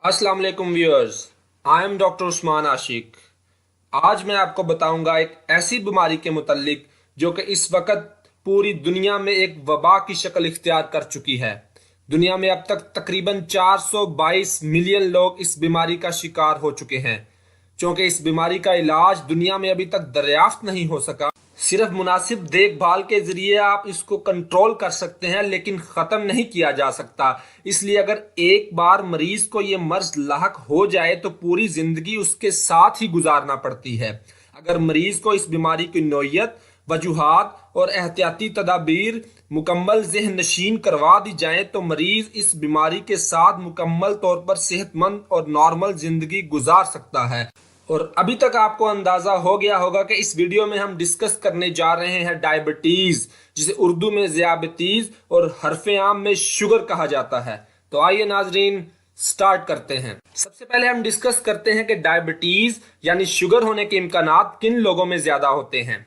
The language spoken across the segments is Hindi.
अस्सलाम वालेकुम viewers. I am doctor Usman Ashiq. आज मैं आपको बताऊंगा एक ऐसी बीमारी के मुतल्लिक जो कि इस वक्त पूरी दुनिया में एक वबा की शक्ल इख्तियार कर चुकी है। दुनिया में अब तक तकरीबन 422 मिलियन लोग इस बीमारी का शिकार हो चुके हैं। क्योंकि इस बीमारी का इलाज दुनिया में अभी तक दरियाफ्त नहीं हो सका। सिर्फ मुनासिब देखभाल के जरिए आप इसको कंट्रोल कर सकते हैं, लेकिन ख़त्म नहीं किया जा सकता। इसलिए अगर एक बार मरीज को ये मर्ज लाहक हो जाए तो पूरी जिंदगी उसके साथ ही गुजारना पड़ती है। अगर मरीज को इस बीमारी की नौयत, वजूहात और एहतियाती तदाबीर मुकम्मल ज़हन नशीन करवा दी जाए तो मरीज इस बीमारी के साथ मुकम्मल तौर पर सेहतमंद और नॉर्मल जिंदगी गुजार सकता है। और अभी तक आपको अंदाजा हो गया होगा कि इस वीडियो में हम डिस्कस करने जा रहे हैं डायबिटीज, जिसे उर्दू में ज़ियाबतीज और हरफे आम में शुगर कहा जाता है। तो आइए नाजरीन स्टार्ट करते हैं। सबसे पहले हम डिस्कस करते हैं कि डायबिटीज यानी शुगर होने के इम्कानात किन लोगों में ज्यादा होते हैं।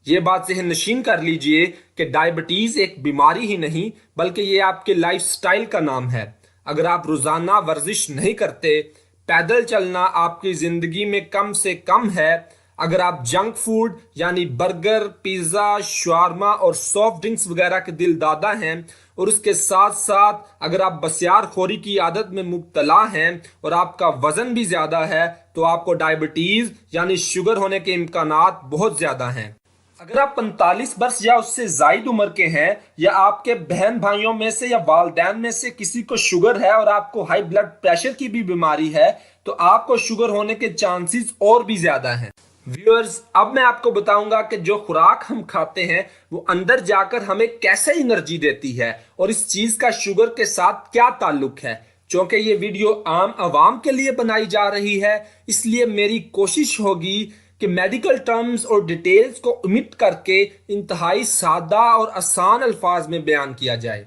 ये बात ज़हन नशीन कर लीजिए कि डायबिटीज एक बीमारी ही नहीं बल्कि ये आपके लाइफस्टाइल का नाम है। अगर आप रोजाना वर्जिश नहीं करते, पैदल चलना आपकी जिंदगी में कम से कम है, अगर आप जंक फूड यानी बर्गर, पिज्जा, शवारमा और सॉफ्ट ड्रिंक्स वगैरह के दिलदादा हैं, और उसके साथ साथ अगर आप बसियार खोरी की आदत में मुब्तला हैं और आपका वजन भी ज्यादा है, तो आपको डायबिटीज यानी शुगर होने के इम्कानात बहुत ज्यादा हैं। अगर आप 45 वर्ष या उससे जायद उम्र के हैं, या आपके बहन भाइयों में से या वालदैन में से किसी को शुगर है और आपको हाई ब्लड प्रेशर की भी बीमारी है, तो आपको शुगर होने के चांसेस और भी ज्यादा हैं। व्यूअर्स, अब मैं आपको बताऊंगा कि जो खुराक हम खाते हैं वो अंदर जाकर हमें कैसे एनर्जी देती है और इस चीज का शुगर के साथ क्या ताल्लुक है। क्योंकि ये वीडियो आम आवाम के लिए बनाई जा रही है, इसलिए मेरी कोशिश होगी कि मेडिकल टर्म्स और डिटेल्स को ओमिट करके इंतहाई सादा और आसान अल्फाज में बयान किया जाए।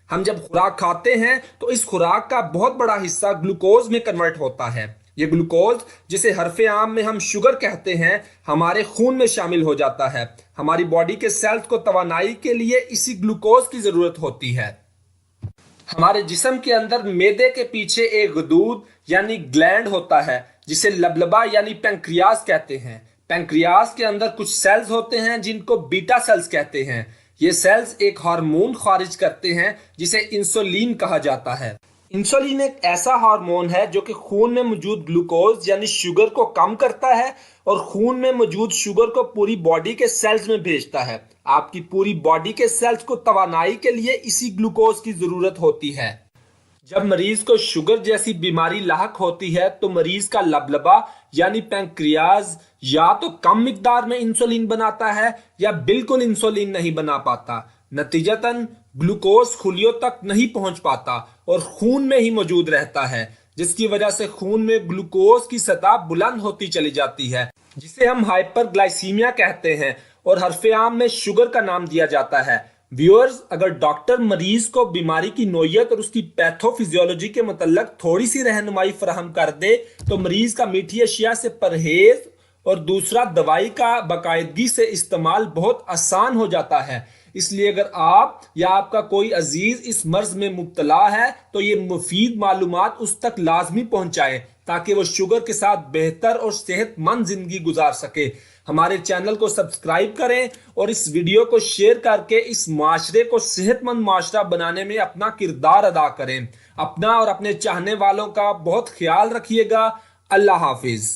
हम जब खुराक खाते हैं तो इस खुराक का बहुत बड़ा हिस्सा ग्लूकोज में कन्वर्ट होता है। ये ग्लूकोज, जिसे हरफे आम में हम शुगर कहते हैं, हमारे खून में शामिल हो जाता है। हमारी बॉडी के सेल्स को तवानाई के लिए इसी ग्लूकोज की जरूरत होती है। हमारे जिस्म के अंदर मैदे के पीछे एक गदूद यानी ग्लैंड होता है, जिसे लबलबा यानी पैंक्रियाज कहते हैं। पैंक्रियाज के अंदर कुछ सेल्स होते हैं जिनको बीटा सेल्स कहते हैं। ये सेल्स एक हार्मोन खारिज करते हैं जिसे इंसुलिन कहा जाता है। इंसुलिन एक ऐसा हार्मोन है जो कि खून में मौजूद ग्लूकोज यानी शुगर को कम करता है और खून में मौजूद शुगर को पूरी बॉडी के सेल्स में भेजता है। आपकी पूरी बॉडी के सेल्स को तवानाई के लिए इसी ग्लूकोज की जरूरत होती है। जब मरीज को शुगर जैसी बीमारी लाहक होती है तो मरीज का लबलबा यानी पैंक्रियाज या तो कम मिकदार में इंसुलिन बनाता है या बिल्कुल इंसुलिन नहीं बना पाता। नतीजतन ग्लूकोज खुलियों तक नहीं पहुंच पाता और खून में ही मौजूद रहता है, जिसकी वजह से खून में ग्लूकोज की सतह बुलंद होती चली जाती है, जिसे हम हाइपरग्लाइसीमिया कहते हैं और हरफे आम में शुगर का नाम दिया जाता है। व्यूअर्स, अगर डॉक्टर मरीज को बीमारी की नोयत और उसकी पैथोफिजियोलॉजी के मतलब थोड़ी सी रहनुमाई फराहम कर दे तो मरीज का मीठी अशिया से परहेज और दूसरा दवाई का बाकायदगी से इस्तेमाल बहुत आसान हो जाता है। इसलिए अगर आप या आपका कोई अजीज इस मर्ज में मुब्तला है तो ये मुफीद मालूमात उस तक लाजमी पहुंचाएं ताकि वो शुगर के साथ बेहतर और सेहतमंद जिंदगी गुजार सके। हमारे चैनल को सब्सक्राइब करें और इस वीडियो को शेयर करके इस माशरे को सेहतमंद माशरा बनाने में अपना किरदार अदा करें। अपना और अपने चाहने वालों का बहुत ख्याल रखिएगा। अल्लाह हाफिज।